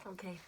Okay.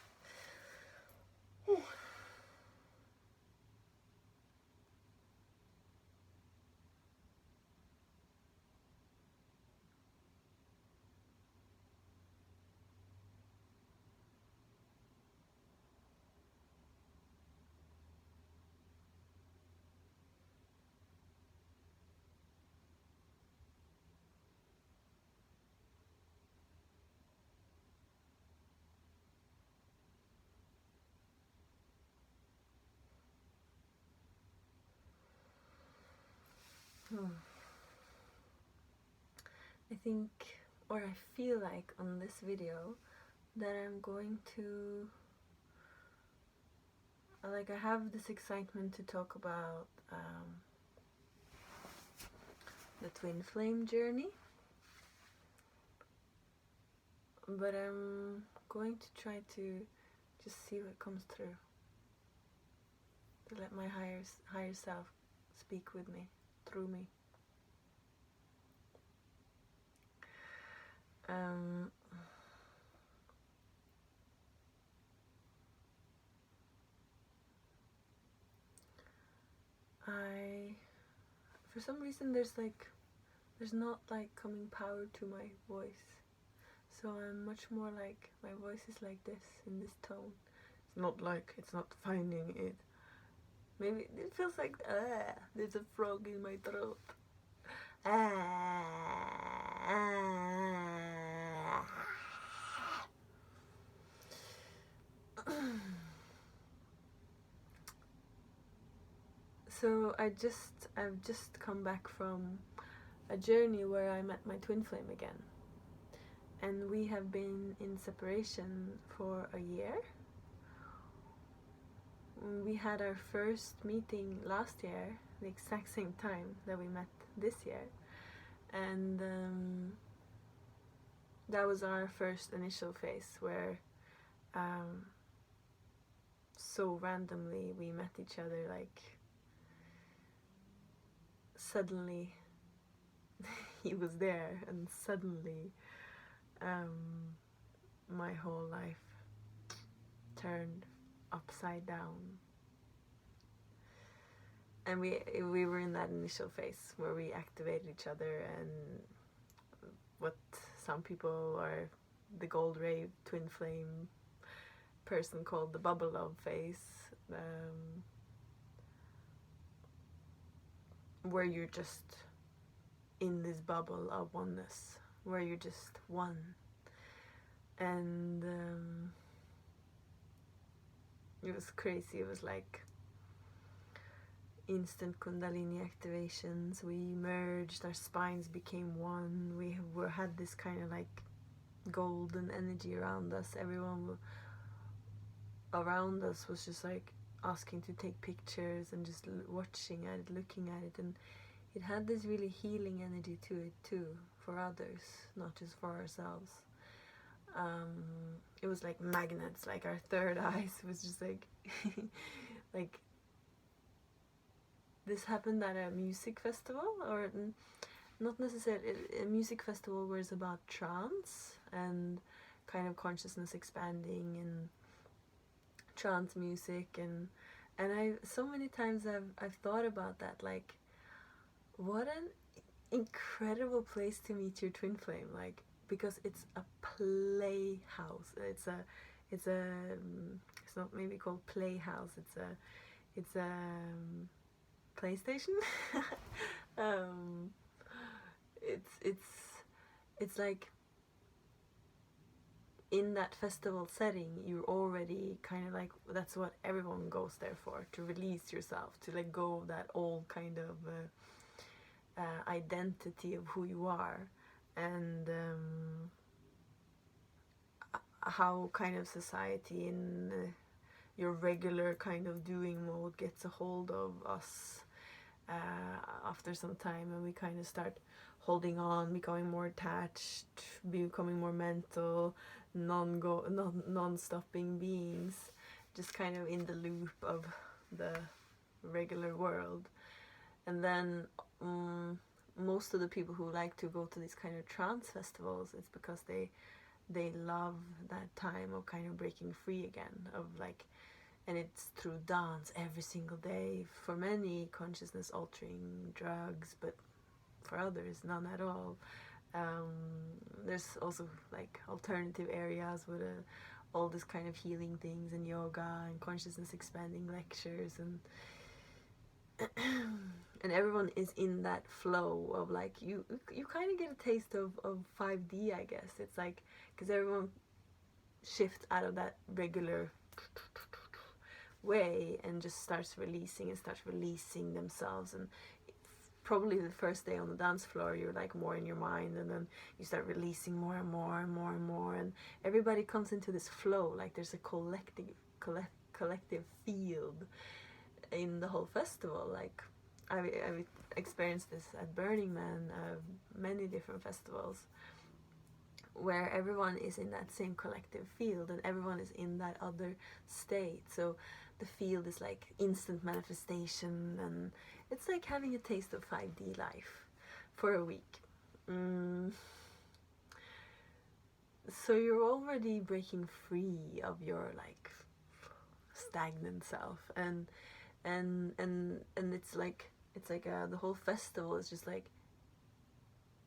I think, or I feel like on this video that I'm going to, like, I have this excitement to talk about the twin flame journey, but I'm going to try to just see what comes through, to let my higher self speak with me, through me. For some reason there's not like coming power to my voice, so I'm much more like, my voice is like this, in this tone. It's not finding it. Maybe it feels like, there's a frog in my throat. So I've just come back from a journey where I met my twin flame again, and we have been in separation for a year. We had our first meeting last year, the exact same time that we met this year, and that was our first initial phase where so randomly we met each other, like suddenly he was there, and suddenly my whole life turned upside down. And we were in that initial phase where we activated each other, and what some people, or the gold ray twin flame person, called the bubble love phase, where you're just in this bubble of oneness, where you're just one. And it was crazy. It was like instant kundalini activations. We merged, our spines became one. We had this kind of like golden energy around us. Everyone around us was just like asking to take pictures and just watching at it, looking at it, and it had this really healing energy to it too, for others, not just for ourselves. It was like magnets, like our third eyes was just like like this happened at a music festival, or not necessarily a music festival, where it's about trance and kind of consciousness expanding and trance music, and I so many times I've thought about that, like what an incredible place to meet your twin flame, like, because it's a playhouse. It's not maybe called playhouse, it's a PlayStation. It's like, in that festival setting, you're already kind of like, that's what everyone goes there for, to release yourself, to let go of that old kind of identity of who you are, and how kind of society in your regular kind of doing mode gets a hold of us after some time, and we kind of start holding on, becoming more attached, becoming more mental, non-stopping beings, just kind of in the loop of the regular world. And then most of the people who like to go to these kind of trance festivals, it's because they they love that time of kind of breaking free again, of like, and it's through dance every single day. For many, consciousness altering drugs, but for others, none at all. There's also like alternative areas with all this kind of healing things, and yoga and consciousness expanding lectures, and and everyone is in that flow of like, you kind of get a taste of 5D, I guess. It's like, because everyone shifts out of that regular way and just starts releasing themselves. And probably the first day on the dance floor, you're like more in your mind, and then you start releasing more and more and more and more, and everybody comes into this flow. Like there's a collective field in the whole festival. Like I've experienced this at Burning Man, many different festivals, where everyone is in that same collective field and everyone is in that other state. So the field is like instant manifestation, and it's like having a taste of 5D life for a week. So you're already breaking free of your like stagnant self, and it's like the whole festival is just like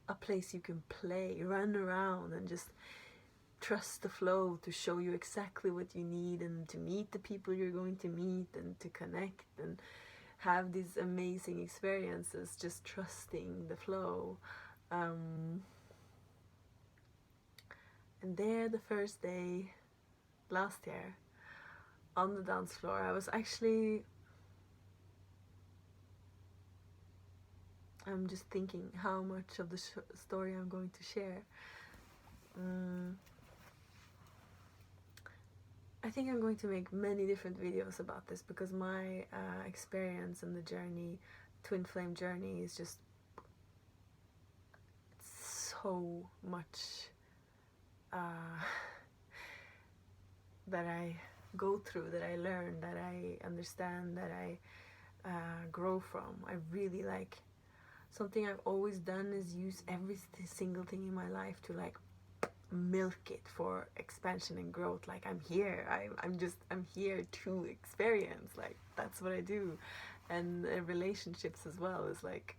a place you can play, run around, and just trust the flow to show you exactly what you need, and to meet the people you're going to meet, and to connect and have these amazing experiences, just trusting the flow. And there, the first day last year on the dance floor, I was actually, I'm just thinking how much of the story I'm going to share. I think I'm going to make many different videos about this, because my experience and the journey, twin flame journey, is just so much that I go through, that I learn, that I understand, that I grow from. I really like, something I've always done is use every single thing in my life to like milk it for expansion and growth. Like I'm here, I'm here to experience. Like that's what I do. And relationships as well is like,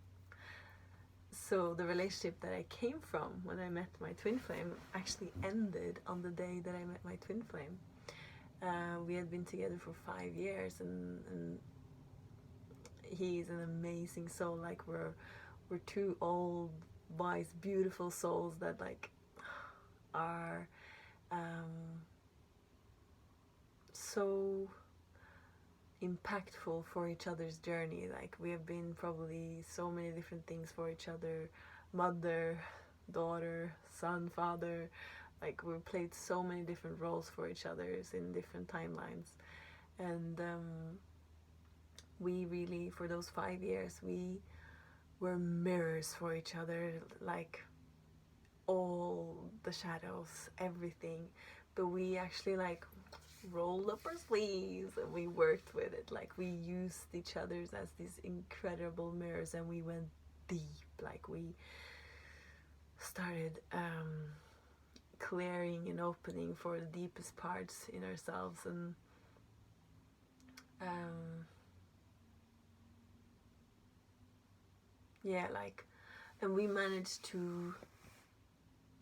so the relationship that I came from when I met my twin flame actually ended on the day that I met my twin flame. We had been together for 5 years, and he's an amazing soul. Like we're two old, wise, beautiful souls that like are so impactful for each other's journey. Like we have been probably so many different things for each other: mother, daughter, son, father. Like we played so many different roles for each other in different timelines. And we really, for those 5 years, we were mirrors for each other. Like all the shadows, everything. But we actually like rolled up our sleeves and we worked with it. Like we used each other's as these incredible mirrors, and we went deep. Like we started clearing and opening for the deepest parts in ourselves. And yeah, like, and we managed to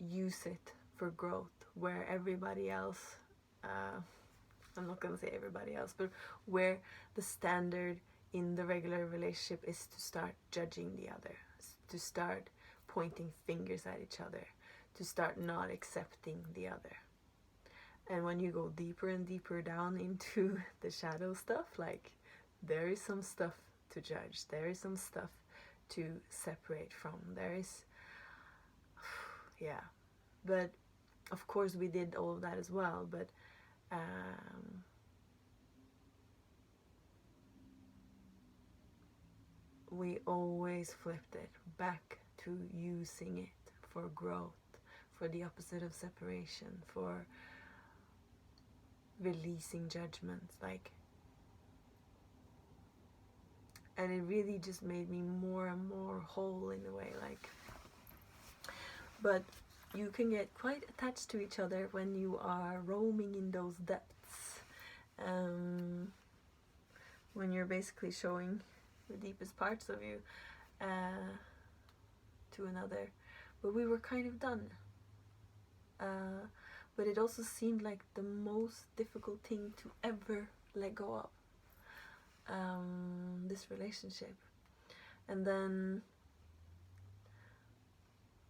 use it for growth, where everybody else, I'm not gonna say everybody else, but where the standard in the regular relationship is to start judging the other, to start pointing fingers at each other, to start not accepting the other. And when you go deeper and deeper down into the shadow stuff, like there is some stuff to judge, there is some stuff to separate from, there is, yeah. But of course we did all of that as well, but we always flipped it back to using it for growth, for the opposite of separation, for releasing judgments, like. And it really just made me more and more whole in a way, like. But you can get quite attached to each other when you are roaming in those depths, when you're basically showing the deepest parts of you to another. But we were kind of done. But it also seemed like the most difficult thing to ever let go of, this relationship. And then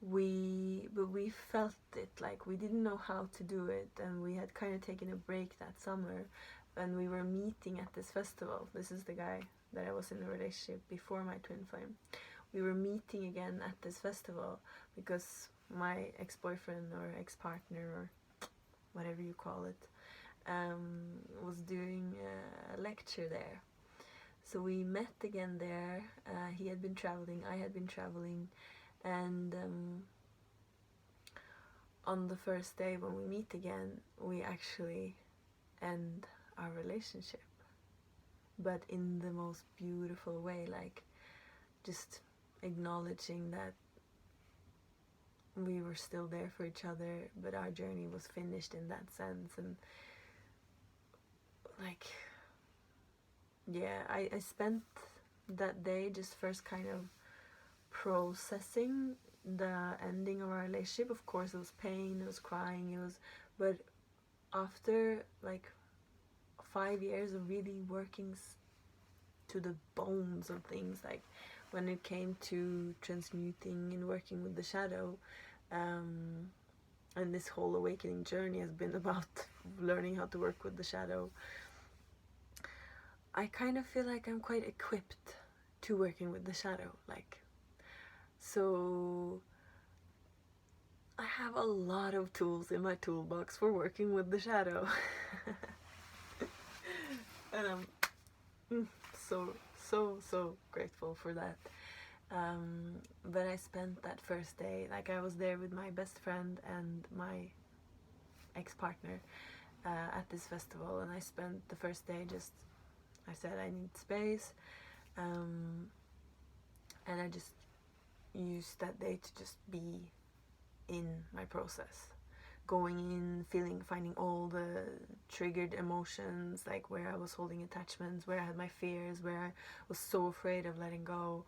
we felt it, like we didn't know how to do it, and we had kind of taken a break that summer, and we were meeting at this festival. This is the guy that I was in a relationship before my twin flame. We were meeting again at this festival because my ex-boyfriend or ex-partner or whatever you call it was doing a lecture there. So we met again there. He had been traveling, I had been traveling, and on the first day when we meet again, we actually end our relationship, but in the most beautiful way, like just acknowledging that we were still there for each other, but our journey was finished in that sense. And like, yeah, I spent that day just first kind of processing the ending of our relationship. Of course, it was pain, it was crying, but after like 5 years of really working to the bones of things, like when it came to transmuting and working with the shadow, and this whole awakening journey has been about learning how to work with the shadow, I kind of feel like I'm quite equipped to working with the shadow. Like, so I have a lot of tools in my toolbox for working with the shadow. And I'm so grateful for that. But I spent that first day, like I was there with my best friend and my ex-partner at this festival, and I spent the first day just, I said I need space, and I just used that day to just be in my process, going in, feeling, finding all the triggered emotions, like where I was holding attachments, where I had my fears, where I was so afraid of letting go,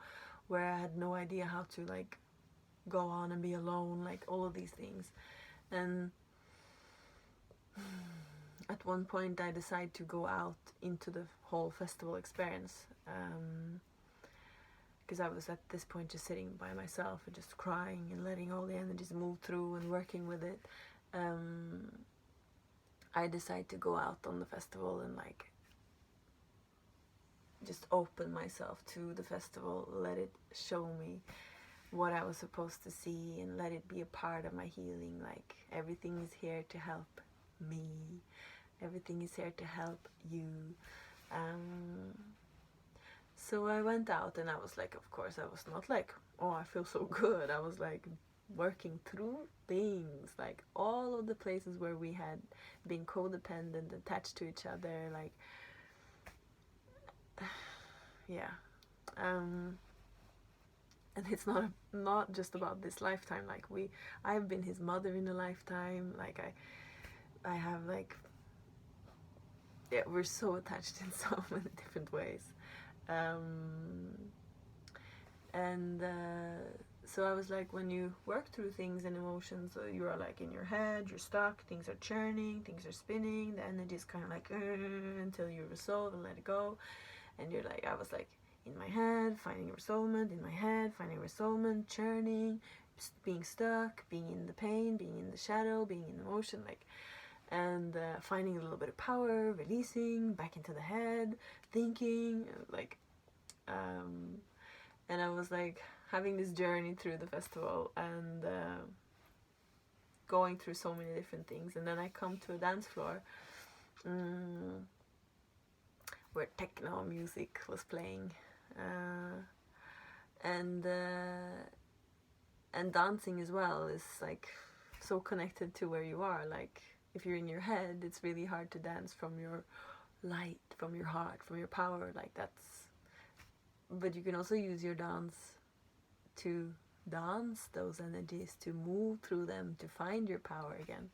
where I had no idea how to like go on and be alone, like all of these things. And at one point I decided to go out into the whole festival experience, because I was at this point just sitting by myself and just crying and letting all the energies move through and working with it. I decided to go out on the festival and like just open myself to the festival, let it show me what I was supposed to see, and let it be a part of my healing. Like, everything is here to help me, everything is here to help you. So I went out, and I was like, of course, I was not like, oh, I feel so good. I was like working through things, like all of the places where we had been codependent, attached to each other, like, yeah. And it's not just about this lifetime. Like, I've been his mother in a lifetime. Like, I have like, yeah, we're so attached in so many different ways. So I was like, when you work through things and emotions, you are like in your head, you're stuck, things are churning, things are spinning, the energy is kind of like until you resolve and let it go. And you're like, I was like in my head, finding resolvement, in my head, finding resolvement, churning, being stuck, being in the pain, being in the shadow, being in emotion, like, and finding a little bit of power, releasing, back into the head, thinking, like, and I was like having this journey through the festival, and going through so many different things. And then I come to a dance floor where techno music was playing, and dancing as well is like so connected to where you are. Like, if you're in your head, it's really hard to dance from your light, from your heart, from your power. Like, that's, but you can also use your dance to dance those energies, to move through them, to find your power again.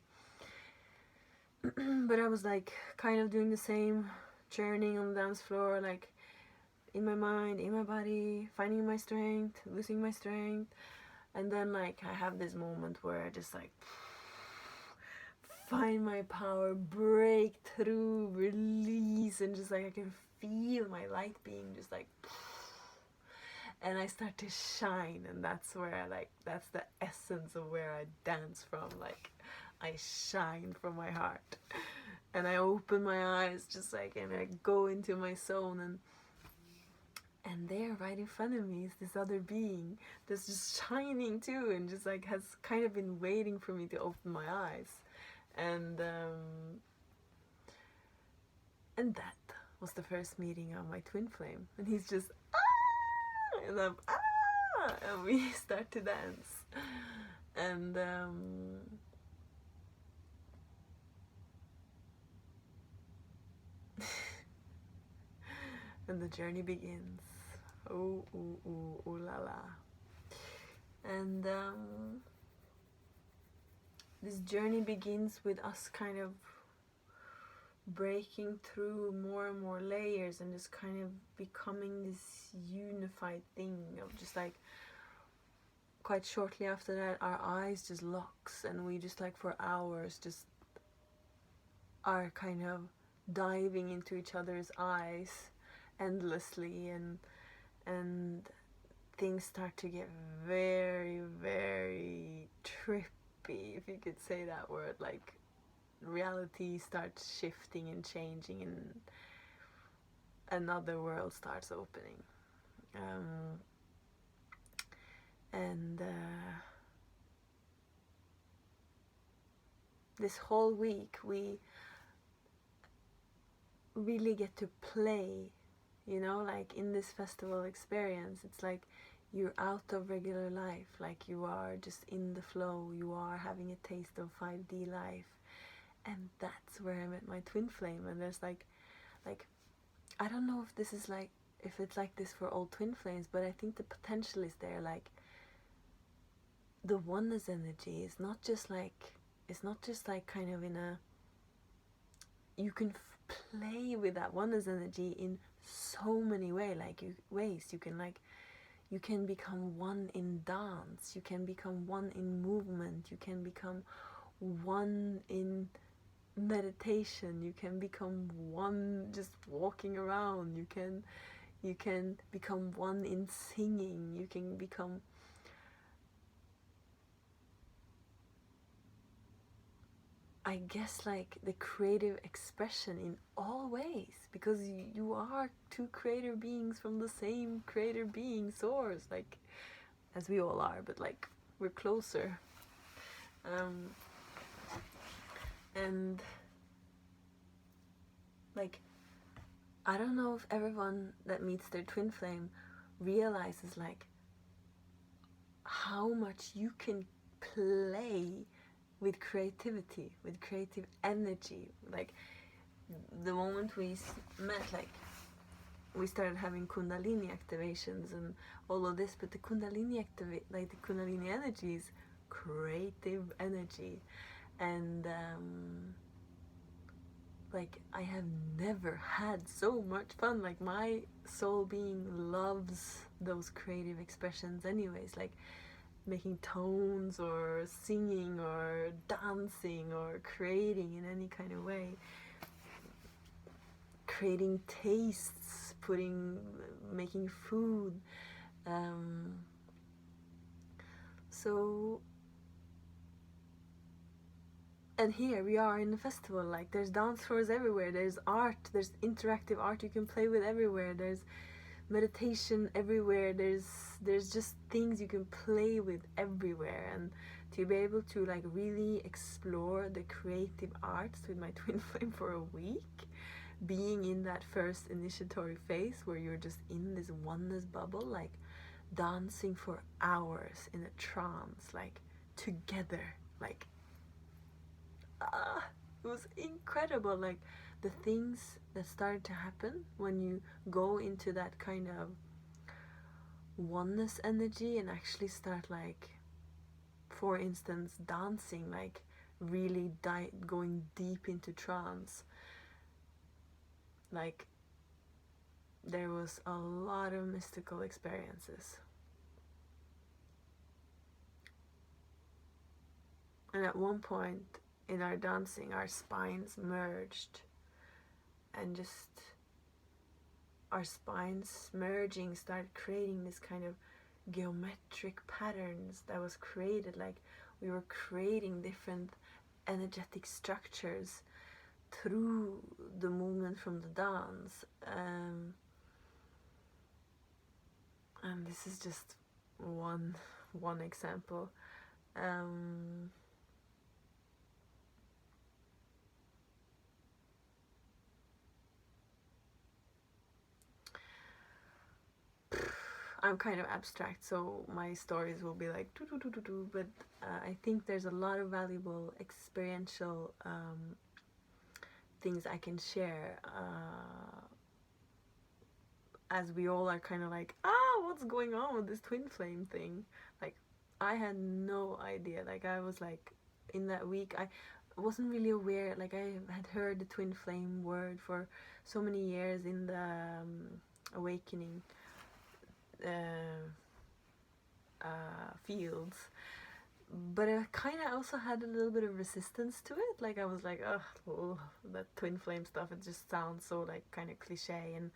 But I was like kind of doing the same, churning on the dance floor, like in my mind, in my body, finding my strength, losing my strength. And then like I have this moment where I just like find my power, break through, release, and just like I can feel my light being just like, and I start to shine. And that's where I like, that's the essence of where I dance from. Like I shine from my heart, and I open my eyes just like, and I go into my zone, and there right in front of me is this other being that's just shining too, and just like has kind of been waiting for me to open my eyes. And that was the first meeting of my twin flame, and he's just and I'm and we start to dance, and and the journey begins. Oh, ooh, ooh, ooh la la. And this journey begins with us kind of breaking through more and more layers, and just kind of becoming this unified thing of just like, quite shortly after that our eyes just locks, and we just like for hours just are kind of diving into each other's eyes endlessly, and things start to get very, very trippy, if you could say that word. Like reality starts shifting and changing, and another world starts opening. And this whole week we really get to play, you know, like in this festival experience. It's like you're out of regular life, like you are just in the flow, you are having a taste of 5D life. And that's where I met my twin flame. And there's like I don't know if this is like, if it's like this for all twin flames, but I think the potential is there. Like the oneness energy is not just like, it's not just like kind of in a, you can play with that oneness energy in so many ways. You can like, you can become one in dance, you can become one in movement, you can become one in meditation, you can become one just walking around, you can become one in singing, you can become, I guess, like the creative expression in all ways, because you are two creator beings from the same creator being source, like as we all are, but like we're closer. And like, I don't know if everyone that meets their twin flame realizes like how much you can play with creativity, with creative energy. Like the moment we met, like we started having kundalini activations and all of this, but the kundalini like the kundalini energy is creative energy. And like I have never had so much fun. Like my soul being loves those creative expressions anyways, like making tones or singing or dancing or creating in any kind of way, creating tastes, making food. So, and here we are in the festival, like there's dance floors everywhere, there's art, there's interactive art you can play with everywhere, there's meditation everywhere, there's just things you can play with everywhere. And to be able to like really explore the creative arts with my twin flame for a week, being in that first initiatory phase where you're just in this oneness bubble, like dancing for hours in a trance, like together, like it was incredible. Like the things that started to happen when you go into that kind of oneness energy and actually start, like, for instance, dancing, like really going deep into trance. Like, there was a lot of mystical experiences. And at one point in our dancing, our spines merged, and just our spines merging started creating this kind of geometric patterns that was created, like we were creating different energetic structures through the movement from the dance. And this is just one example. I'm kind of abstract, so my stories will be like do, but I think there's a lot of valuable experiential things I can share, as we all are kind of like, what's going on with this twin flame thing? Like, I had no idea. Like, I was like, in that week, I wasn't really aware. Like, I had heard the twin flame word for so many years in the awakening fields, but I kind of also had a little bit of resistance to it. Like, I was like, oh, that twin flame stuff, it just sounds so like kind of cliche, and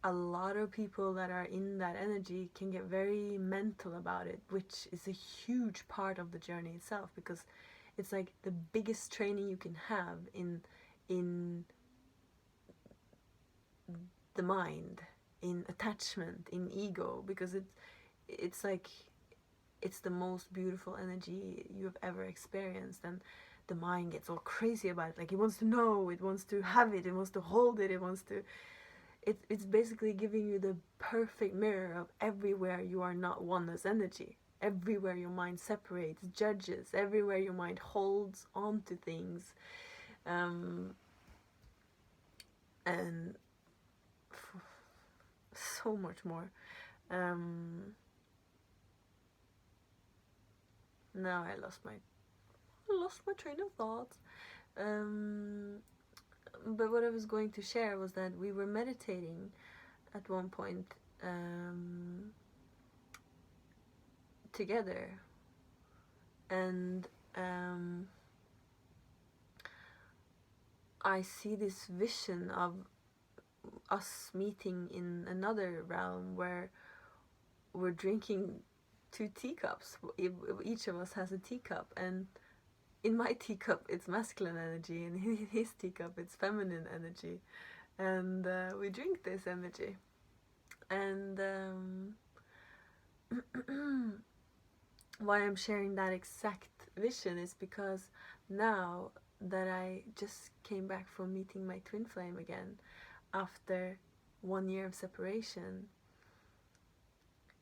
a lot of people that are in that energy can get very mental about it, which is a huge part of the journey itself, because it's like the biggest training you can have in the mind, in attachment, in ego, because it's like it's the most beautiful energy you have ever experienced, and the mind gets all crazy about it. Like, it wants to know, it wants to have it, it wants to hold it, it wants to. It's basically giving you the perfect mirror of everywhere you are not oneness energy. Everywhere your mind separates, judges, everywhere your mind holds on to things. And so much more. Now I lost my train of thought. But what I was going to share was that we were meditating at one point together, and I see this vision of us meeting in another realm where we're drinking 2 teacups. Each of us has a teacup, and in my teacup it's masculine energy, and in his teacup it's feminine energy, and we drink this energy. And why I'm sharing that exact vision is because now that I just came back from meeting my twin flame again after 1 year of separation,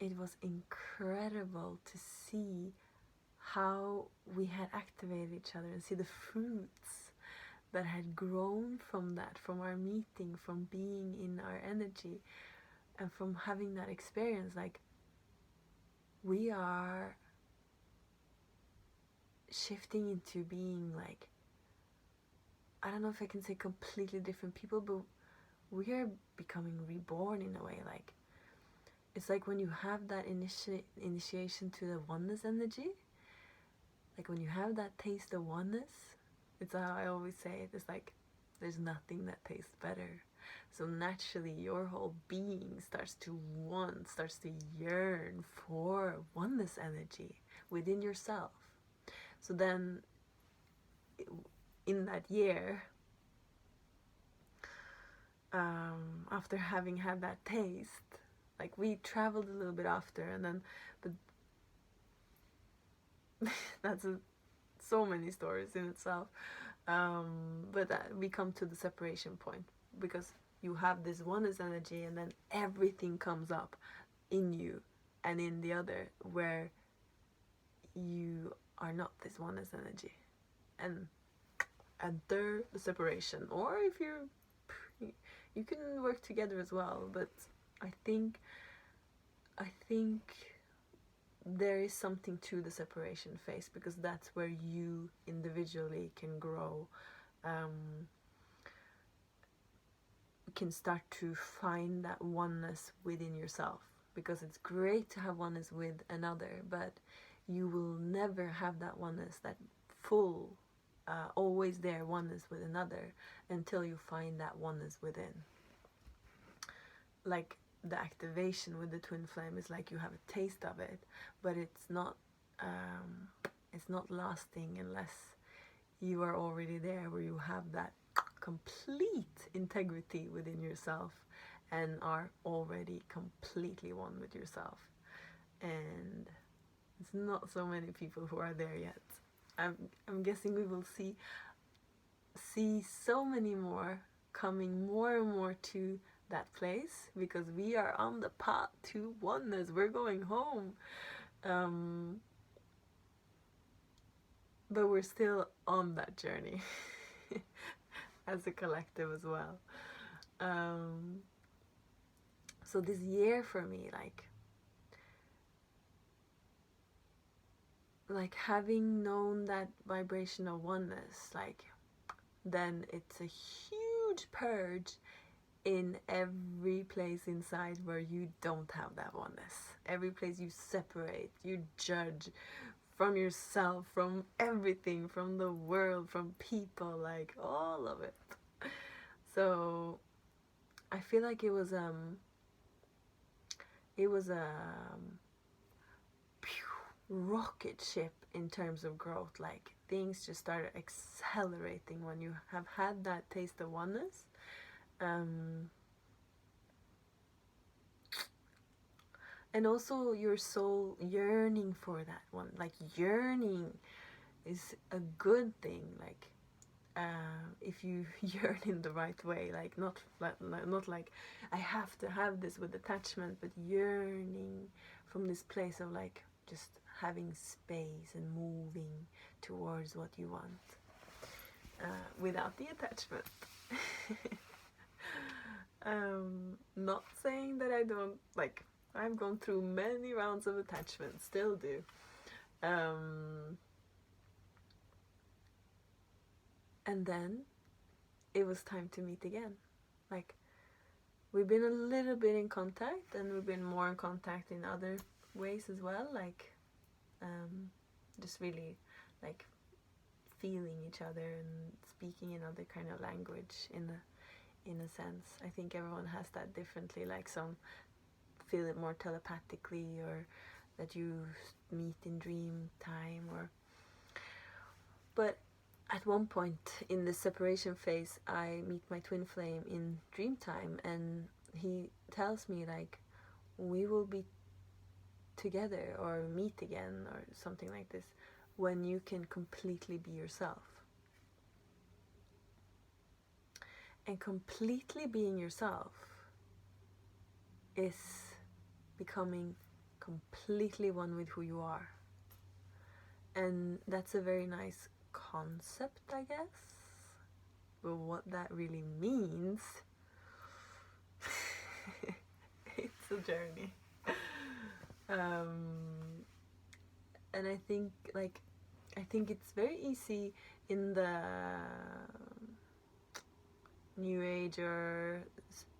it was incredible to see how we had activated each other and see the fruits that had grown from that, from our meeting, from being in our energy, and from having that experience. Like, we are shifting into being, like, I don't know if I can say completely different people, but we are becoming reborn in a way. Like, it's like when you have that initiation to the oneness energy, like when you have that taste of oneness, it's how I always say it, it's like there's nothing that tastes better. So naturally your whole being starts to yearn for oneness energy within yourself. So then in that year, after having had that taste, like, we traveled a little bit after, and then, but that's so many stories in itself. But we come to the separation point, because you have this oneness energy, and then everything comes up in you and in the other, where you are not this oneness energy, and enter the separation. Or if you can work together as well, but I think I think there is something to the separation phase, because that's where you individually can grow, can start to find that oneness within yourself. Because it's great to have oneness with another, but you will never have that oneness, that full, always there oneness with another, until you find that oneness within. Like the activation with the twin flame is like you have a taste of it, but it's not lasting unless you are already there, where you have that complete integrity within yourself and are already completely one with yourself. And it's not so many people who are there yet. I'm guessing we will see so many more coming more and more to that place, because we are on the path to oneness. We're going home, but we're still on that journey as a collective as well. So this year for me, like having known that vibration of oneness, then it's a huge purge in every place inside where you don't have that oneness. Every place you separate, you judge from yourself, from everything, from the world, from people, like all of it. So I feel like it was a rocket ship in terms of growth. Like things just started accelerating when you have had that taste of oneness. And also your soul yearning for that one. Like yearning is a good thing. Like if you yearn in the right way, like not like I have to have this with attachment, but yearning from this place of like just having space and moving towards what you want, without the attachment. Not saying that I don't, like, I've gone through many rounds of attachment, still do. And then it was time to meet again. Like, we've been a little bit in contact, and we've been more in contact in other ways as well, like just really like feeling each other and speaking another kind of language in a sense. I think everyone has that differently, like some feel it more telepathically, or that you meet in dream time, but at one point in the separation phase I meet my twin flame in dream time, and he tells me like we will be together or meet again or something like this when you can completely be yourself. And completely being yourself is becoming completely one with who you are. And that's a very nice concept, I guess. But what that really means, it's a journey. And I think it's very easy in the New Age or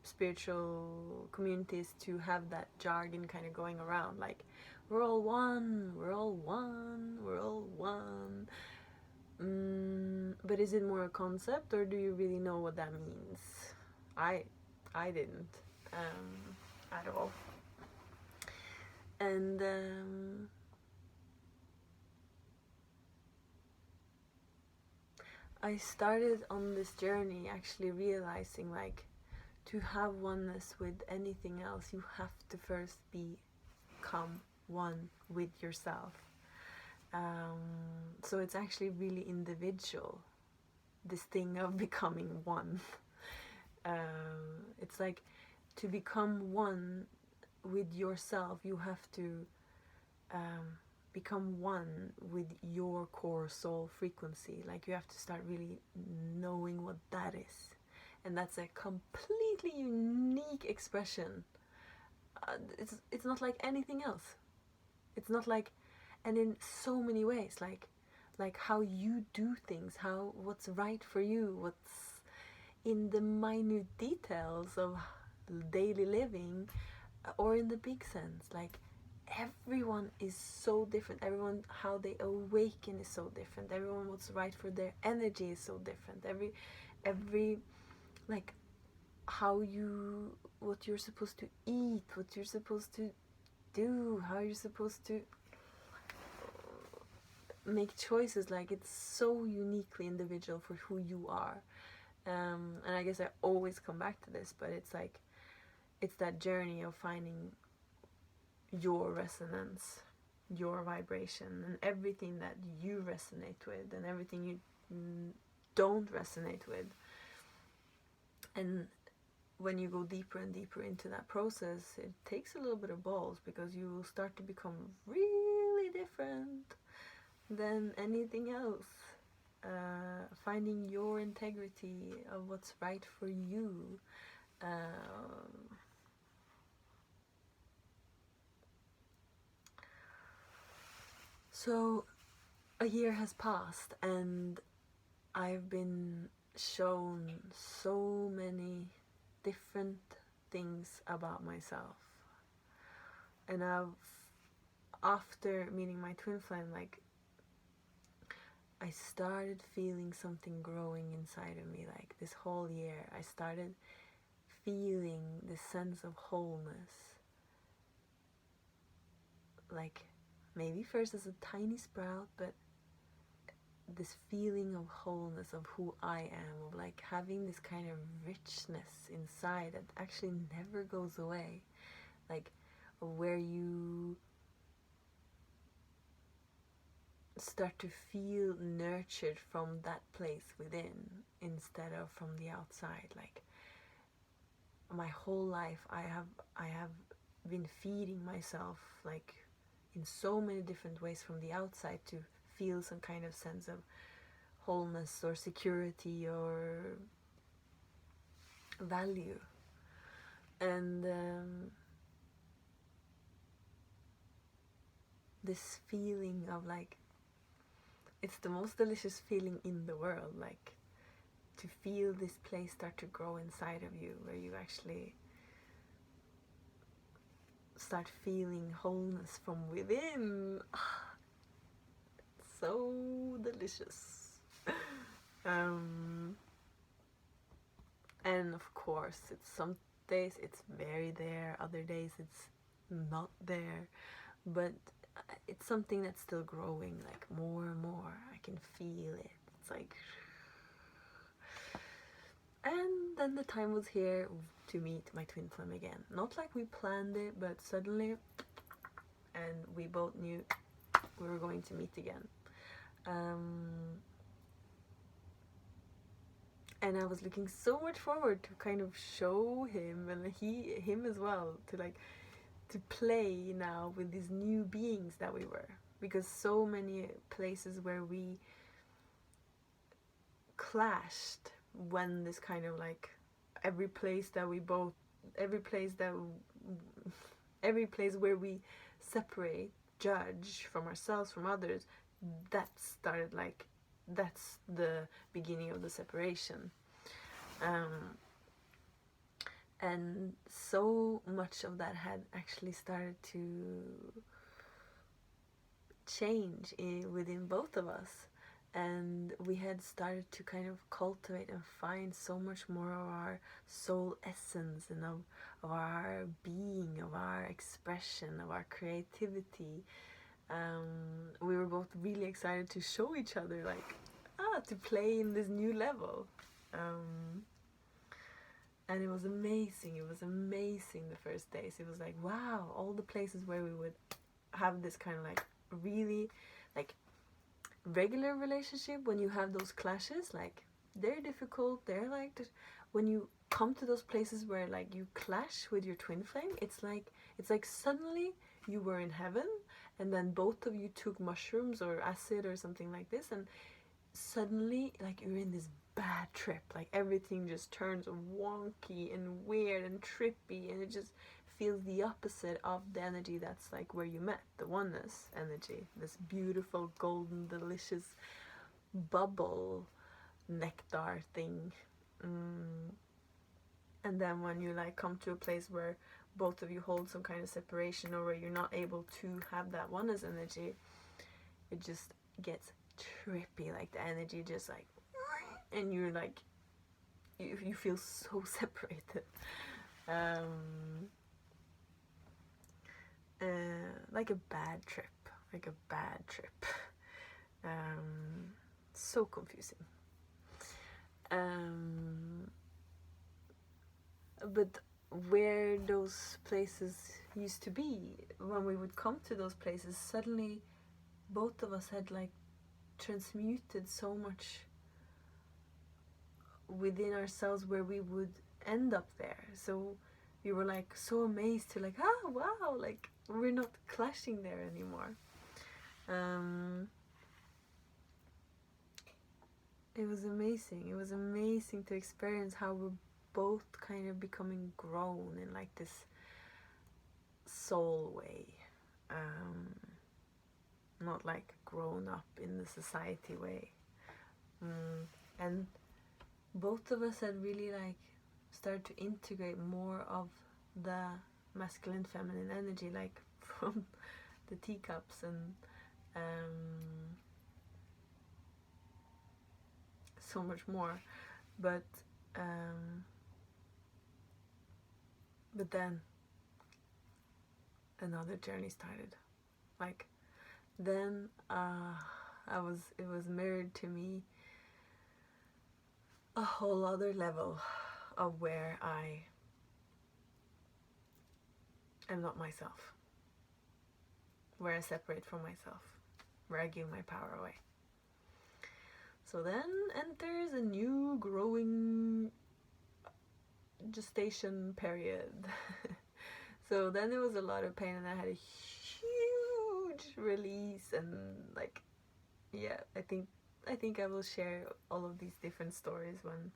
spiritual communities to have that jargon kind of going around, like we're all one, we're all one, we're all one. But is it more a concept, or do you really know what that means? I didn't at all. And I started on this journey actually realizing, like, to have oneness with anything else, you have to first become one with yourself. So it's actually really individual, this thing of becoming one. It's like, to become one with yourself, you have to become one with your core soul frequency. Like, you have to start really knowing what that is. And that's a completely unique expression it's not like anything else. It's not like, and in so many ways, like how you do things, how what's right for you, what's in the minute details of daily living, or in the big sense, like everyone is so different. Everyone, how they awaken is so different. Everyone, what's right for their energy is so different. Every like how you, what you're supposed to eat, what you're supposed to do, how you're supposed to make choices, like it's so uniquely individual for who you are. And I guess I always come back to this, but it's like, it's that journey of finding your resonance, your vibration, and everything that you resonate with and everything you don't resonate with. And when you go deeper and deeper into that process, it takes a little bit of balls, because you will start to become really different than anything else. Finding your integrity of what's right for you. So a year has passed, and I've been shown so many different things about myself. And after meeting my twin flame, like, I started feeling something growing inside of me. Like this whole year, I started feeling this sense of wholeness. Like, maybe first as a tiny sprout, but this feeling of wholeness, of who I am, of like having this kind of richness inside that actually never goes away. Like, where you start to feel nurtured from that place within instead of from the outside. Like, my whole life I have been feeding myself, like, in so many different ways from the outside to feel some kind of sense of wholeness or security or value. And this feeling of, like, it's the most delicious feeling in the world, like, to feel this place start to grow inside of you, where you actually start feeling wholeness from within. So delicious. And of course, it's some days it's very there, other days it's not there, but it's something that's still growing, like, more and more. I can feel it. It's like, and then the time was here to meet my twin flame again. Not like we planned it, but suddenly, and we both knew we were going to meet again. And I was looking so much forward to kind of show him, and him as well, to like, to play now with these new beings that we were. Because so many places where we clashed, when this kind of, like, every place where we separate, judge from ourselves, from others, that started, like, that's the beginning of the separation. And so much of that had actually started to change within both of us. And we had started to kind of cultivate and find so much more of our soul essence, and of our being, of our expression, of our creativity. We were both really excited to show each other, like, to play in this new level. And it was amazing. It was amazing the first days. It was like, wow, all the places where we would have this kind of, like, really, like, regular relationship, when you have those clashes, like, they're difficult. They're like, when you come to those places where, like, you clash with your twin flame, it's like suddenly you were in heaven, and then both of you took mushrooms or acid or something like this, and suddenly, like, you're in this bad trip. Like, everything just turns wonky and weird and trippy, and it just feels the opposite of the energy that's like where you met, the oneness energy, this beautiful golden delicious bubble nectar thing. And then when you like come to a place where both of you hold some kind of separation, or where you're not able to have that oneness energy, it just gets trippy, like the energy just like, and you're like, you feel so separated. Like a bad trip. So confusing. But where those places used to be, when we would come to those places, suddenly both of us had like transmuted so much within ourselves where we would end up there. So we were like so amazed to like, wow, like we're not clashing there anymore. It was amazing. It was amazing to experience how we're both kind of becoming grown in like this soul way. Not like grown up in the society way. And both of us had really like started to integrate more of the masculine feminine energy, like from the teacups and so much more. But then another journey started. Like then it was mirrored to me a whole other level of where I am not myself, where I separate from myself, where I give my power away. So then enters a new growing gestation period. So then there was a lot of pain, and I had a huge release, and like, yeah, I think I will share all of these different stories when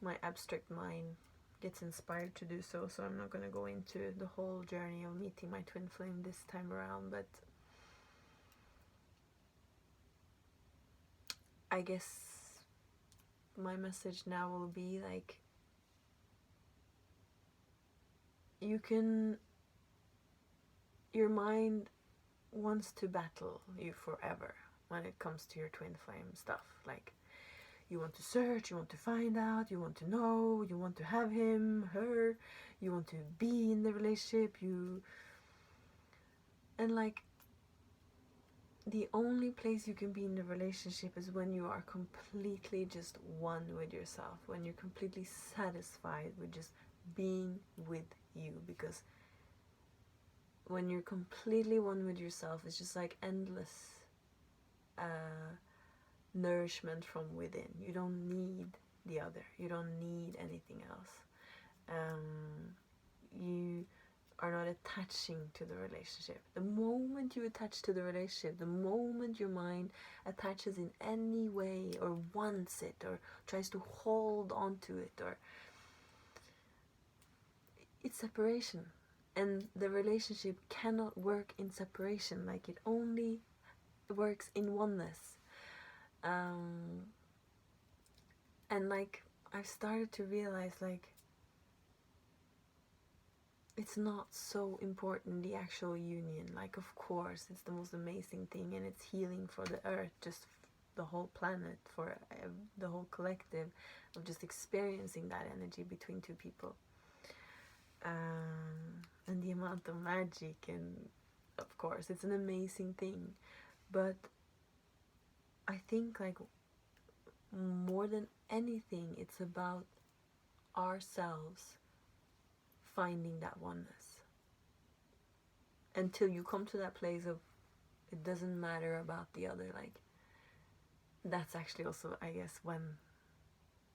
my abstract mind gets inspired to do so. So I'm not going to go into the whole journey of meeting my twin flame this time around, but I guess my message now will be like, your mind wants to battle you forever when it comes to your twin flame stuff. Like, you want to search, you want to find out, you want to know, you want to have him, her, you want to be in the relationship, and like, the only place you can be in the relationship is when you are completely just one with yourself, when you're completely satisfied with just being with you. Because when you're completely one with yourself, it's just like endless nourishment from within. You don't need the other, you don't need anything else. You are not attaching to the relationship. The moment you attach to the relationship, the moment your mind attaches in any way, or wants it, or tries to hold on to it, or it's separation. And the relationship cannot work in separation. Like, it only works in oneness. And like, I've started to realize, like, it's not so important, the actual union. Like, of course, it's the most amazing thing, and it's healing for the earth, just the whole planet, for the whole collective, of just experiencing that energy between two people. And the amount of magic, and of course, it's an amazing thing. But I think, like, more than anything, it's about ourselves finding that oneness. Until you come to that place of, it doesn't matter about the other, like, that's actually also, I guess, when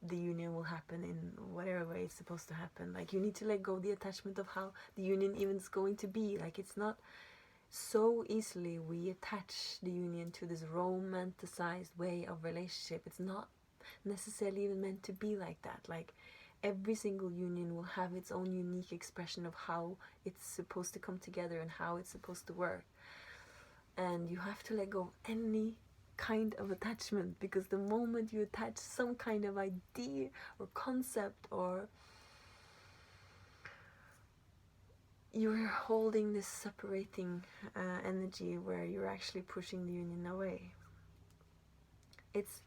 the union will happen in whatever way it's supposed to happen. Like, you need to let go the attachment of how the union even is going to be. Like, it's not so easily we attach the union to this romanticized way of relationship. It's not necessarily even meant to be like that. Like, every single union will have its own unique expression of how it's supposed to come together and how it's supposed to work. And you have to let go of any kind of attachment, because the moment you attach some kind of idea or concept, or you're holding this separating energy where you're actually pushing the union away. It's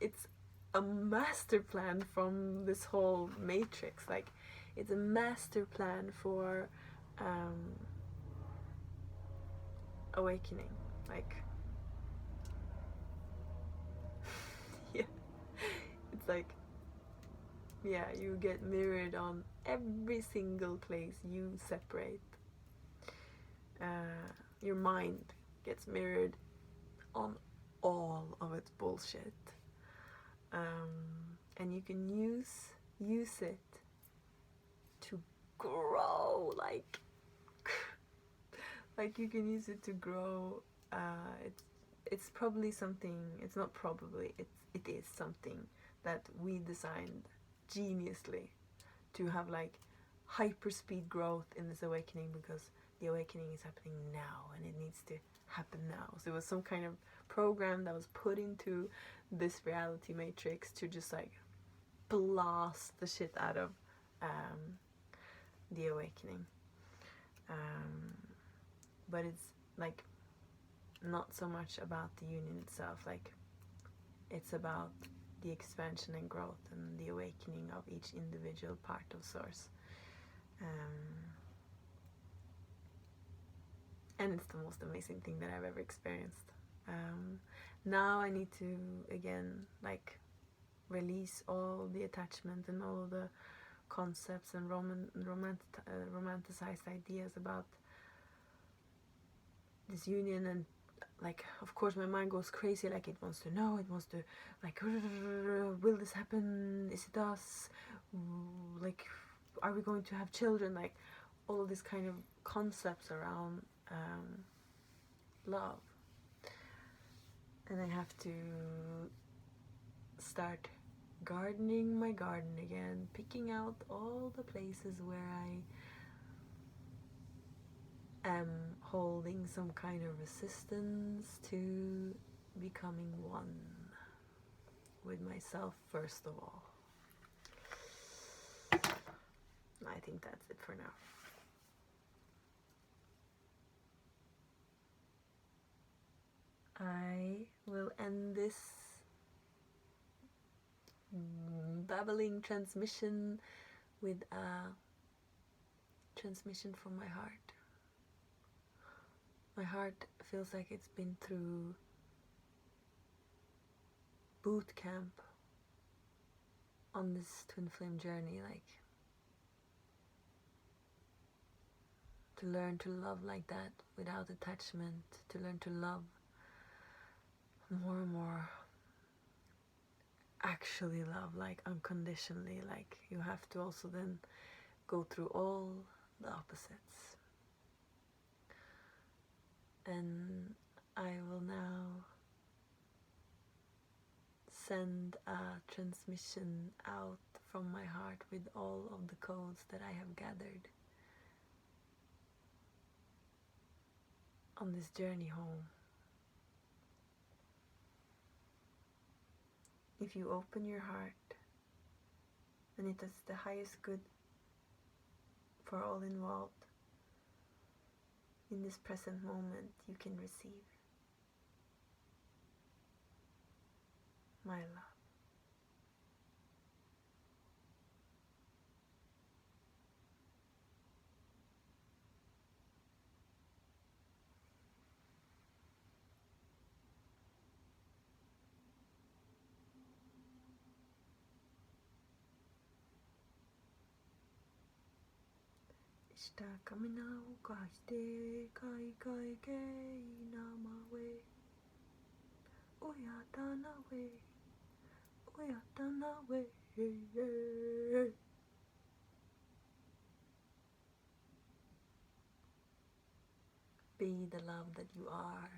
a master plan from this whole matrix. Like, it's a master plan for awakening. Like, yeah, it's like, yeah, you get mirrored on every single place you separate. Your mind gets mirrored on all of its bullshit. And you can use it to grow, like you can use it to grow. It's probably something, it's not probably, it is something that we designed geniusly to have, like, hyperspeed growth in this awakening, because the awakening is happening now and it needs to happen now. So it was some kind of program that was put into this reality matrix to just, like, blast the shit out of the awakening. But it's, like, not so much about the union itself. Like, it's about the expansion and growth and the awakening of each individual part of Source. And it's the most amazing thing that I've ever experienced. Now I need to, again, like, release all the attachment and all the concepts and romanticized ideas about this union. And, like, of course my mind goes crazy, like, it wants to know, it wants to, like, will this happen, is it us, like, are we going to have children, like, all these kind of concepts around love. And I have to start gardening my garden again, picking out all the places where I am holding some kind of resistance to becoming one with myself first of all. I think that's it for now. I will end this babbling transmission with a transmission from my heart. My heart feels like it's been through boot camp on this twin flame journey, like, to learn to love like that without attachment, to learn to love more and more, actually love, like, unconditionally. Like, you have to also then go through all the opposites. And I will now send a transmission out from my heart with all of the codes that I have gathered on this journey home. If you open your heart, and it is the highest good for all involved, in this present moment you can receive my love. Ishta kamina ukaiste kai kai kei namawe oyatanawe oyatanawe. Be the love that you are.